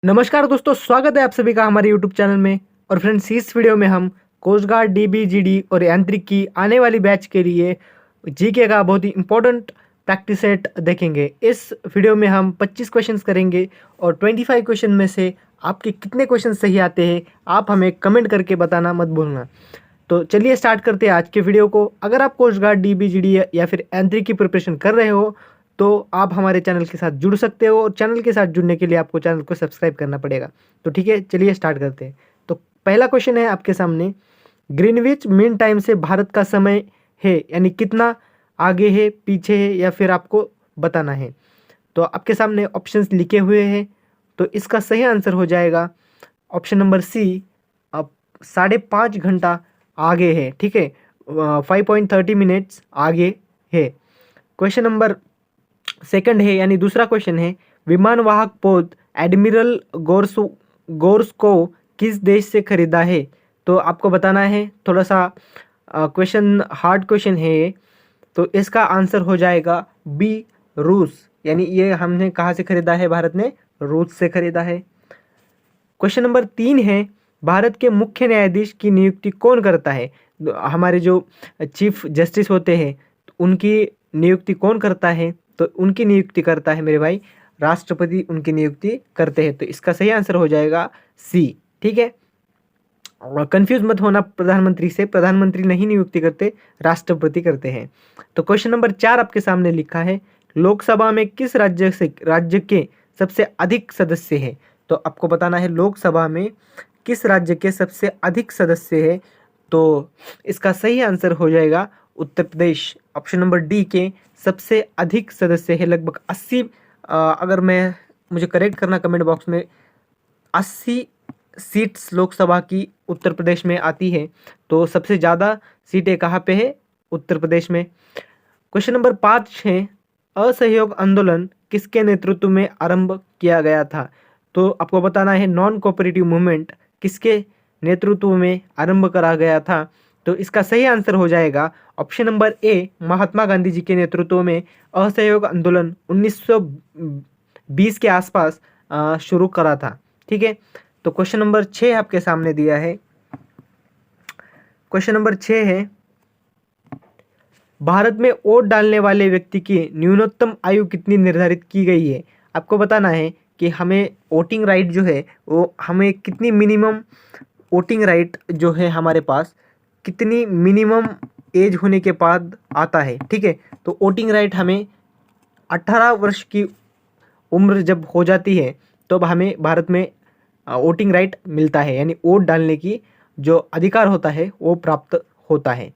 नमस्कार दोस्तों, स्वागत है आप सभी का हमारे यूट्यूब चैनल में। और फ्रेंड्स, इस वीडियो में हम कोस्ट गार्ड, डीबीजीडी और यांत्रिक की आने वाली बैच के लिए जीके का बहुत ही इंपॉर्टेंट प्रैक्टिस सेट देखेंगे। इस वीडियो में हम 25 क्वेश्चंस करेंगे और 25 क्वेश्चन में से आपके कितने क्वेश्चन सही आते हैं आप हमें कमेंट करके बताना मत भूलना। तो चलिए स्टार्ट करते हैं आज के वीडियो को। अगर आप कोस्ट गार्ड, डीबीजीडी या फिर यांत्रिक की प्रिपरेशन कर रहे हो तो आप हमारे चैनल के साथ जुड़ सकते हो, और चैनल के साथ जुड़ने के लिए आपको चैनल को सब्सक्राइब करना पड़ेगा। तो ठीक है, चलिए स्टार्ट करते हैं। तो पहला क्वेश्चन है आपके सामने, ग्रीनविच मीन टाइम से भारत का समय है, यानी कितना आगे है, पीछे है, या फिर आपको बताना है। तो आपके सामने ऑप्शंस लिखे हुए हैं, तो इसका सही आंसर हो जाएगा ऑप्शन नंबर सी, अब 5.5 घंटा आगे है। ठीक है, 5.30 मिनट्स आगे है। क्वेश्चन नंबर सेकंड है, यानी दूसरा क्वेश्चन है, विमान वाहक पोत एडमिरल गोर्स्को किस देश से खरीदा है। तो आपको बताना है, थोड़ा सा क्वेश्चन हार्ड क्वेश्चन है ये। तो इसका आंसर हो जाएगा बी, रूस। यानी ये हमने कहाँ से खरीदा है, भारत ने रूस से खरीदा है। क्वेश्चन नंबर 3 है, भारत के मुख्य न्यायाधीश की नियुक्ति कौन करता है। हमारे जो चीफ जस्टिस होते हैं उनकी नियुक्ति कौन करता है। तो उनकी नियुक्ति करता है मेरे भाई राष्ट्रपति, उनकी नियुक्ति करते हैं। तो इसका सही आंसर हो जाएगा सी। ठीक है, कंफ्यूज मत होना प्रधानमंत्री से, प्रधानमंत्री नहीं नियुक्ति करते, राष्ट्रपति करते हैं। तो क्वेश्चन नंबर 4 आपके सामने लिखा है, लोकसभा में किस राज्य के सबसे अधिक सदस्य हैं। तो आपको बताना है लोकसभा में किस राज्य के सबसे अधिक सदस्य है। तो इसका सही आंसर हो जाएगा Uttar Pradesh. Option number D के सबसे अधिक सदस्य है, लगभग 80, अगर मुझे करेक्ट करना कमेंट बॉक्स में, 80 सीट्स लोकसभा की उत्तर प्रदेश में आती है। तो सबसे ज़्यादा सीटें कहाँ पे है, उत्तर प्रदेश में। क्वेश्चन नंबर 5 है, असहयोग आंदोलन किसके नेतृत्व में आरंभ किया गया था। तो आपको बताना है नॉन कोऑपरेटिव मूवमेंट किसके नेतृत्व में आरंभ करा गया था। तो इसका सही आंसर हो जाएगा option number A, Mahatma Gandhi ji के नेतृत्व में असहयोग आंदोलन 1920 के आसपास शुरू करा था। ठीक है, तो क्वेश्चन नंबर 6 आपके सामने दिया है। क्वेश्चन नंबर 6 है, भारत में वोट डालने वाले व्यक्ति की न्यूनतम आयु कितनी निर्धारित की गई है। आपको बताना है कि हमें वोटिंग राइट जो है वो हमें कितनी मिनिमम वोटिंग राइट जो है हमारे पास कितनी मिनिमम एज होने के बाद आता है। ठीक है, तो वोटिंग राइट हमें 18 वर्ष की उम्र जब हो जाती है तब हमें भारत में वोटिंग राइट मिलता है, यानी वोट डालने की जो अधिकार होता है वो प्राप्त होता है।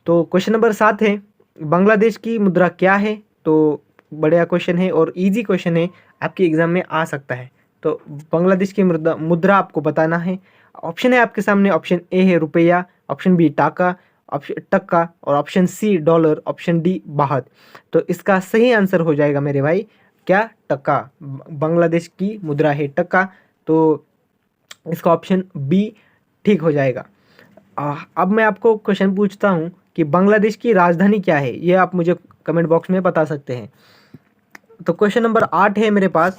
तो क्वेश्चन नंबर 7 है, बांग्लादेश की मुद्रा क्या है। तो बढ़िया क्वेश्चन है और इजी क्वेश्चन है, आपके एग्जाम में आ सकता है। तो बांग्लादेश की मुद्रा आपको बताना है। ऑप्शन है आपके सामने, ऑप्शन ए है रुपया, option B taka, option taka, और option C dollar, option D baht. तो इसका सही आंसर हो जाएगा मेरे भाई क्या, टक्का। बांग्लादेश की मुद्रा है टक्का, तो इसका ऑप्शन बी ठीक हो जाएगा। अब मैं आपको क्वेश्चन पूछता हूँ कि बांग्लादेश की राजधानी क्या है, ये आप मुझे कमेंट बॉक्स में बता सकते हैं। तो क्वेश्चन नंबर 8 है मेरे पास,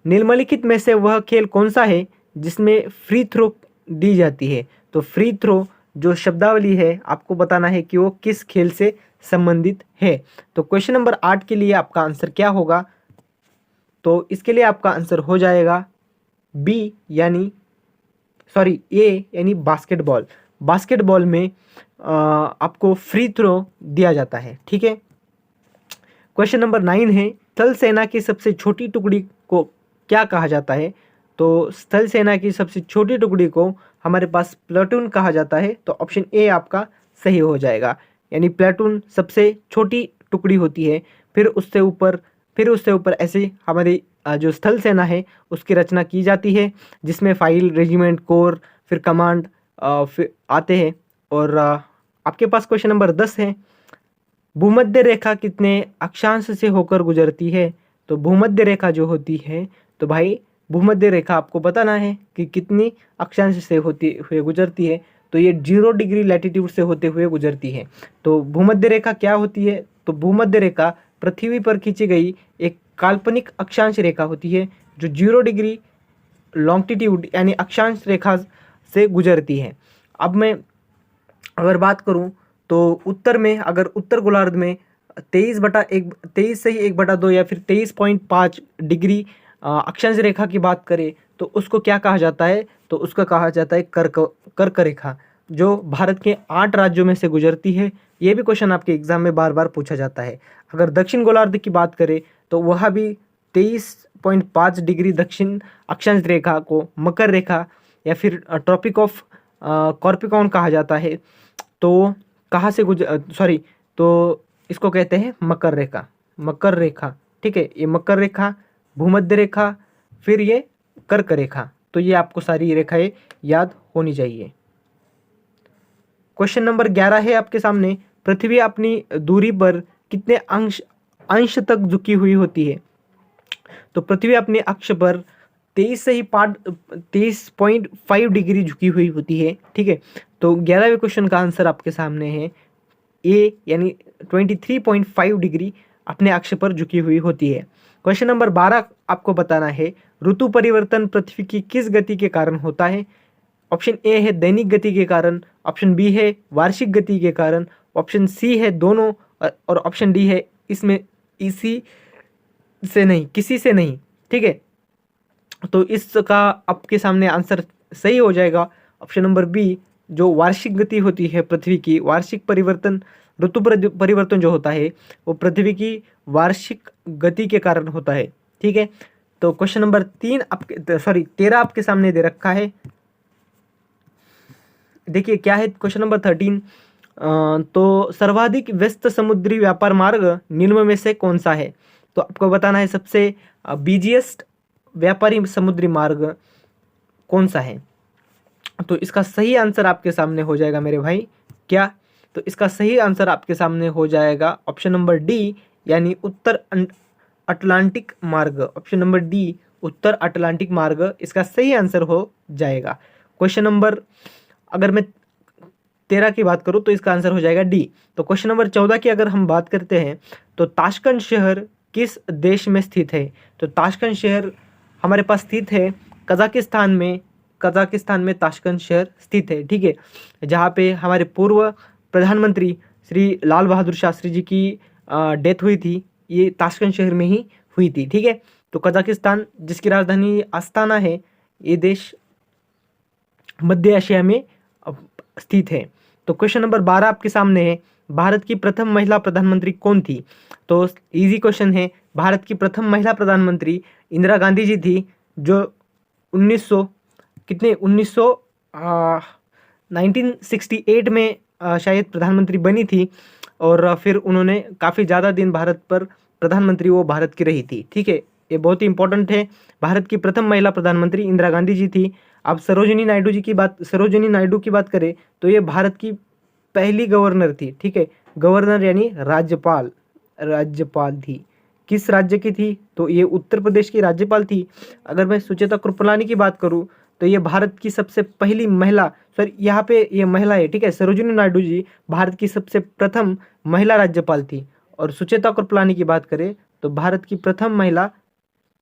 निम्नलिखित में से वह खेल कौन सा है जिसमें फ्री थ्रो दी जाती है। तो फ्री थ्रो जो शब्दावली है आपको बताना है कि वो किस खेल से संबंधित है। तो क्वेश्चन नंबर 8 के लिए आपका आंसर क्या होगा। तो इसके लिए आपका आंसर हो जाएगा बी, यानी सॉरी ए, यानी बास्केटबॉल। बास्केटबॉल में आपको फ्री थ्रो दिया जाता है। ठीक है, क्वेश्चन नंबर 9 है, स्थल सेना की सबसे छोटी टुकड़ी को क्या कहा जाता है। तो स्थल सेना की सबसे छोटी टुकड़ी को हमारे पास प्लेटून कहा जाता है। तो ऑप्शन ए आपका सही हो जाएगा, यानी प्लेटून सबसे छोटी टुकड़ी होती है। फिर उससे ऊपर ऐसे हमारी जो स्थल सेना है उसकी रचना की जाती है, जिसमें फाइल, रेजिमेंट, कोर, फिर कमांड फिर आते हैं। और आपके पास क्वेश्चन नंबर 10 है, भूमध्य रेखा कितने अक्षांश से होकर गुजरती है। तो भूमध्य रेखा जो होती है, तो भाई भूमध्य रेखा आपको बताना है कि कितनी अक्षांश से होती हुए गुजरती है। तो ये 0 डिग्री लैटिट्यूड से होते हुए गुजरती है। तो भूमध्य रेखा क्या होती है। तो भूमध्य रेखा पृथ्वी पर खींची गई एक काल्पनिक अक्षांश रेखा होती है जो 0 डिग्री लॉन्गिट्यूड यानी अक्षांश रेखा से गुजरती है। अब मैं अगर बात करूं तो उत्तर में, अगर उत्तर गोलार्ध में 23 से ही 1/2 या फिर 23.5 डिग्री अक्षांश रेखा की बात करें तो उसको क्या कहा जाता है, तो उसका कहा जाता है कर्क रेखा, जो भारत के 8 राज्यों में से गुजरती है। ये भी क्वेश्चन आपके एग्जाम में बार बार पूछा जाता है। अगर दक्षिण गोलार्ध की बात करें तो वह भी 23.5 डिग्री दक्षिण अक्षांश रेखा को मकर रेखा या फिर ट्रॉपिक ऑफ कॉर्पिकॉन कहा जाता है। तो कहाँ से तो इसको कहते हैं मकर रेखा, मकर रेखा, ठीक है। ये मकर रेखा, भूमध्य रेखा, फिर ये कर्क रेखा। तो ये आपको सारी रेखाएं याद होनी चाहिए। क्वेश्चन नंबर 11 है आपके सामने, पृथ्वी अपनी दूरी पर कितने अंश तक झुकी हुई होती है। तो पृथ्वी अपने अक्ष पर 23.5 डिग्री झुकी हुई होती है, ठीक है। तो 11वें क्वेश्चन का आंसर आपके सामने है ए, यानी 23.5 डिग्री अपने अक्ष पर झुकी हुई होती है। क्वेश्चन नंबर 12 आपको बताना है, ऋतु परिवर्तन पृथ्वी की किस गति के कारण होता है। ऑप्शन ए है दैनिक गति के कारण, ऑप्शन बी है वार्षिक गति के कारण, ऑप्शन सी है दोनों, और ऑप्शन डी है इसमें इसी से नहीं, किसी से नहीं, ठीक है। तो इसका आपके सामने आंसर सही हो जाएगा ऑप्शन नंबर बी, जो वार्षिक गति होती है पृथ्वी की, वार्षिक परिवर्तन, ऋतु परिवर्तन जो होता है वो पृथ्वी की वार्षिक गति के कारण होता है, ठीक है। तो क्वेश्चन नंबर 13 आपके सामने दे रखा है। देखिए क्या है क्वेश्चन नंबर 13, तो सर्वाधिक व्यस्त समुद्री व्यापार मार्ग निम्न में से कौन सा है। तो आपको बताना है सबसे बिजिएस्ट व्यापारी समुद्री मार्ग कौन सा है। तो इसका सही आंसर आपके सामने हो जाएगा मेरे भाई, क्या, तो इसका सही आंसर आपके सामने हो जाएगा ऑप्शन नंबर डी, यानी उत्तर अटलांटिक मार्ग। ऑप्शन नंबर डी, उत्तर अटलांटिक मार्ग इसका सही आंसर हो जाएगा। क्वेश्चन नंबर, अगर मैं 13 की बात करूं तो इसका आंसर हो जाएगा डी। तो क्वेश्चन नंबर 14 की अगर हम बात करते हैं तो ताशकंद शहर किस देश में स्थित है। तो ताशकंद शहर हमारे पास स्थित है कजाकिस्तान में, कजाकिस्तान में ताशकंद शहर स्थित है, ठीक है। जहाँ पे हमारे पूर्व प्रधानमंत्री श्री लाल बहादुर शास्त्री जी की डेथ हुई थी, ये ताशकंद शहर में ही हुई थी, ठीक है। तो कजाकिस्तान जिसकी राजधानी अस्ताना है, ये देश मध्य एशिया में स्थित है। तो क्वेश्चन नंबर 12 आपके सामने है, भारत की प्रथम महिला प्रधानमंत्री कौन थी। तो इजी क्वेश्चन है, भारत की प्रथम महिला प्रधानमंत्री इंदिरा गांधी जी थी, जो 1968 में शायद प्रधानमंत्री बनी थी, और फिर उन्होंने काफ़ी ज़्यादा दिन भारत पर प्रधानमंत्री वो भारत की रही थी, ठीक है। ये बहुत ही इंपॉर्टेंट है, भारत की प्रथम महिला प्रधानमंत्री इंदिरा गांधी जी थी। अब सरोजिनी नायडू की बात करें तो ये भारत की पहली गवर्नर थी, ठीक है। गवर्नर यानी राज्यपाल थी। किस राज्य की थी, तो ये उत्तर प्रदेश की राज्यपाल थी। अगर मैं सुचेता कृपलानी की बात करूं तो ये भारत की सबसे पहली महिला, यहाँ पे ये महिला है, ठीक है। सरोजिनी नायडू जी भारत की सबसे प्रथम महिला राज्यपाल थी। और सुचेता कृपलानी की बात करें तो भारत की प्रथम महिला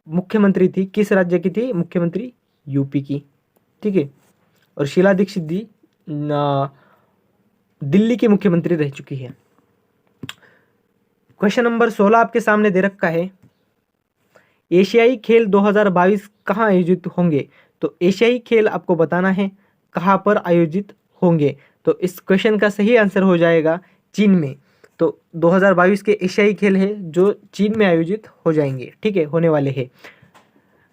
मुख्यमंत्री थी। किस राज्य की थी मुख्यमंत्री, यूपी की, ठीक है। और शीला दीक्षित जी दिल्ली की मुख्यमंत्री रह चुकी है। क्वेश्चन नंबर 16 आपके सामने दे रखा है, एशियाई खेल 2022 कहाँ आयोजित होंगे। तो एशियाई खेल आपको बताना है कहाँ पर आयोजित होंगे। तो इस क्वेश्चन का सही आंसर हो जाएगा चीन में। तो 2022 के एशियाई खेल है जो चीन में आयोजित हो जाएंगे, ठीक है, होने वाले हैं।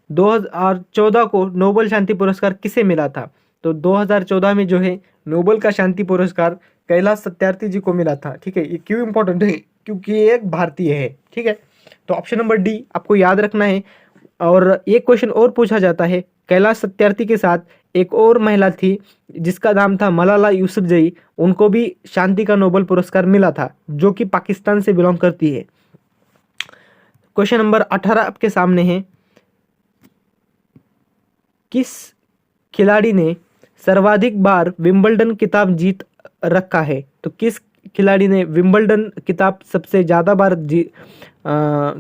2014 को नोबेल शांति पुरस्कार किसे मिला था। तो 2014 में जो है नोबेल का शांति पुरस्कार कैलाश सत्यार्थी जी को मिला था, ठीक है। ये क्यों इंपॉर्टेंट है, क्योंकि ये एक भारतीय है, ठीक है। तो ऑप्शन नंबर डी आपको याद रखना है। और एक क्वेश्चन और पूछा जाता है, कैलाश सत्यार्थी के साथ एक और महिला थी जिसका नाम था मलाला यूसुफजई, उनको भी शांति का नोबेल पुरस्कार मिला था, जो कि पाकिस्तान से बिलोंग करती है। क्वेश्चन नंबर 18 आपके सामने है, किस खिलाड़ी ने सर्वाधिक बार विंबलडन खिताब जीत रखा है। तो किस खिलाड़ी ने विंबलडन किताब सबसे ज़्यादा बार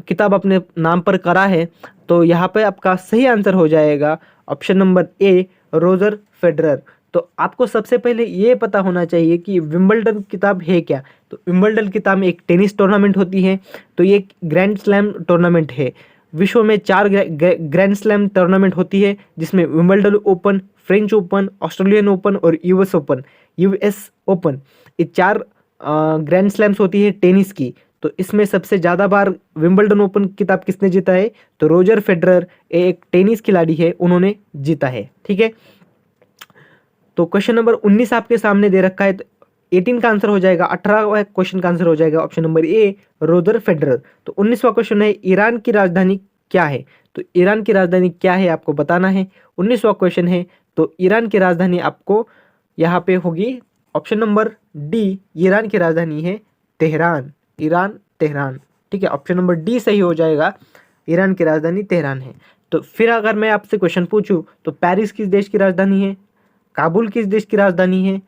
किताब अपने नाम पर करा है? तो यहाँ पे आपका सही आंसर हो जाएगा option number A, Roger Federer. तो आपको सबसे पहले ये पता होना चाहिए कि विंबलडन किताब है क्या। तो विंबलडन किताब में एक टेनिस टूर्नामेंट होती है, तो ये एक ग्रैंड स्लैम टूर्नामेंट है। विश्व में 4 ग्रैंड स्लैम टूर्नामेंट होती है, जिसमें Wimbledon open, French open, Australian open और यूएस ओपन ये 4 ग्रैंड स्लैम्स होती है टेनिस की। तो इसमें सबसे ज़्यादा बार विंबलडन ओपन किताब किसने जीता है? तो रोजर फेडरर एक टेनिस खिलाड़ी है, उन्होंने जीता है। ठीक है, तो क्वेश्चन नंबर 19 आपके सामने दे रखा है, तो 18 का आंसर हो जाएगा, 18वां क्वेश्चन का आंसर हो जाएगा option number A, Roger Federer. तो 19वां क्वेश्चन है, ईरान की राजधानी क्या है? तो ईरान की राजधानी क्या है आपको बताना है। 19वां क्वेश्चन है, तो ईरान की राजधानी आपको यहाँ पे होगी ऑप्शन नंबर डी, ईरान की राजधानी है तेहरान। Iran, Tehran. ठीक है, ऑप्शन नंबर डी सही हो जाएगा, ईरान की राजधानी तेहरान है। तो फिर अगर मैं आपसे क्वेश्चन पूछूं, तो पेरिस किस देश की राजधानी है, काबुल किस देश की राजधानी है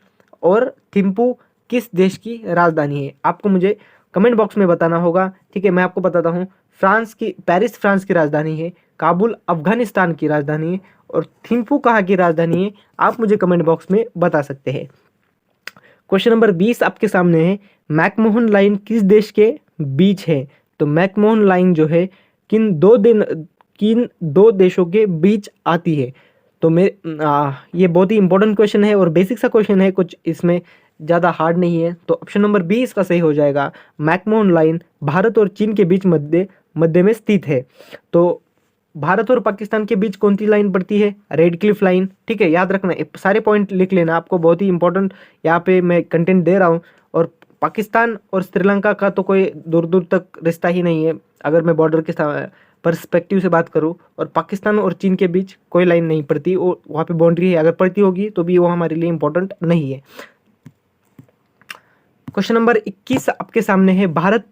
और थिम्पू किस देश की राजधानी है? आपको मुझे कमेंट बॉक्स में बताना होगा। ठीक है, मैं आपको बताता हूँ, पेरिस फ्रांस की राजधानी है, काबुल अफगानिस्तान की राजधानी है और थिम्पू कहाँ की राजधानी है, आप मुझे कमेंट बॉक्स में बता सकते हैं। क्वेश्चन नंबर 20 आपके सामने है, मैकमोहन लाइन किस देश के बीच है? तो मैकमोहन लाइन जो है किन दो देशों के बीच आती है? तो ये बहुत ही इंपॉर्टेंट क्वेश्चन है और बेसिक सा क्वेश्चन है, कुछ इसमें ज़्यादा हार्ड नहीं है। तो ऑप्शन नंबर 20 का सही हो जाएगा, मैकमोहन लाइन भारत और चीन के बीच मध्य में स्थित है। तो भारत और पाकिस्तान के बीच कौन सी लाइन पड़ती है? Red Cliff line. ठीक है, याद रखना, सारे पॉइंट लिख लेना, आपको बहुत ही इंपॉर्टेंट यहाँ पे मैं कंटेंट दे रहा हूँ। और पाकिस्तान और श्रीलंका का तो कोई दूर दूर तक रिश्ता ही नहीं है, अगर मैं बॉर्डर के पर्सपेक्टिव से बात करूँ, और पाकिस्तान और चीन के बीच कोई लाइन नहीं पड़ती, वो वहाँ पे बाउंड्री है, अगर पड़ती होगी तो भी वो हमारे लिए इंपॉर्टेंट नहीं है। क्वेश्चन नंबर 21 आपके सामने है, भारत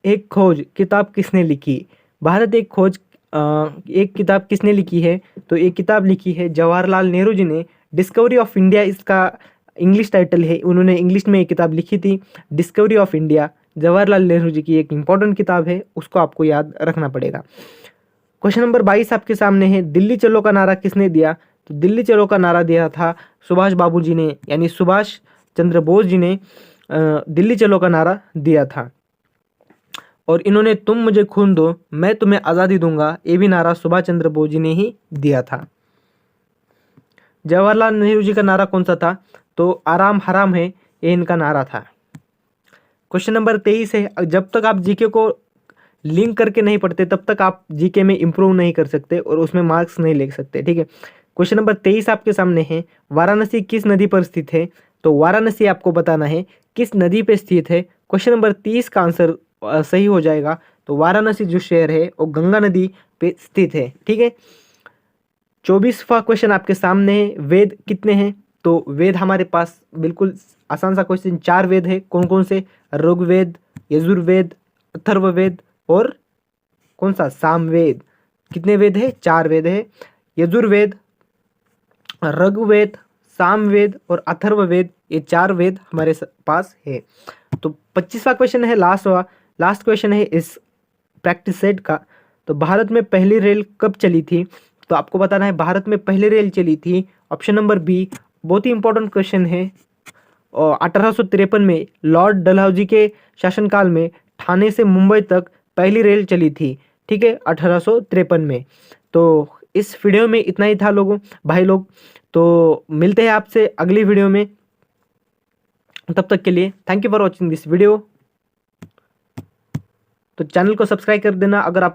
एक खोज किताब किसने लिखी? भारत एक खोज एक किताब किसने लिखी है? तो एक किताब लिखी है जवाहरलाल नेहरू जी ने, डिस्कवरी ऑफ इंडिया इसका इंग्लिश टाइटल है, उन्होंने इंग्लिश में एक किताब लिखी थी, Discovery of India. Jawaharlal Nehru ji की एक इंपॉर्टेंट किताब है, उसको आपको याद रखना पड़ेगा। क्वेश्चन नंबर 22 आपके सामने है, दिल्ली चलो का नारा किसने दिया? तो दिल्ली चलो का नारा दिया था सुभाष बाबू जी ने, यानी सुभाष चंद्र बोस जी ने दिल्ली चलो का नारा दिया था। और इन्होंने तुम मुझे खून दो मैं तुम्हें आज़ादी दूंगा, ये भी नारा सुभाष चंद्र बोस जी ने ही दिया था। जवाहरलाल नेहरू जी का नारा कौन सा था? तो आराम हराम है, ये इनका नारा था। क्वेश्चन नंबर 23 है, जब तक आप जीके को लिंक करके नहीं पढ़ते तब तक आप जीके में इंप्रूव नहीं कर सकते और उसमें मार्क्स नहीं ले सकते। ठीक है, क्वेश्चन नंबर 23 आपके सामने है, वाराणसी किस नदी पर स्थित है? तो वाराणसी आपको बताना है किस नदी पे स्थित है। क्वेश्चन नंबर 30 का आंसर सही हो जाएगा। तो वाराणसी जो शहर है वो गंगा नदी पे स्थित है। ठीक है, 24वां क्वेश्चन आपके सामने है, वेद कितने हैं? तो वेद हमारे पास बिल्कुल आसान सा क्वेश्चन, 4 वेद है। कौन कौन से? ऋग्वेद, यजुर्वेद, अथर्ववेद और कौन सा? सामवेद। कितने वेद है? 4 वेद है, यजुर्वेद, ऋग्वेद, सामवेद और अथर्ववेद, ये 4 वेद हमारे पास है। तो 25वां क्वेश्चन है, लास्ट क्वेश्चन है इस प्रैक्टिस सेट का। तो भारत में पहली रेल कब चली थी? तो आपको बताना है भारत में पहली रेल चली थी ऑप्शन नंबर बी, बहुत ही इंपॉर्टेंट क्वेश्चन है, और 1853 में लॉर्ड डलहौजी के शासनकाल में ठाणे से मुंबई तक पहली रेल चली थी। ठीक है, 1853 में। तो इस वीडियो में इतना ही था भाई लोग। तो मिलते हैं आपसे अगली वीडियो में, तब तक के लिए thank you for watching this video. तो चैनल को सब्सक्राइब कर देना अगर आप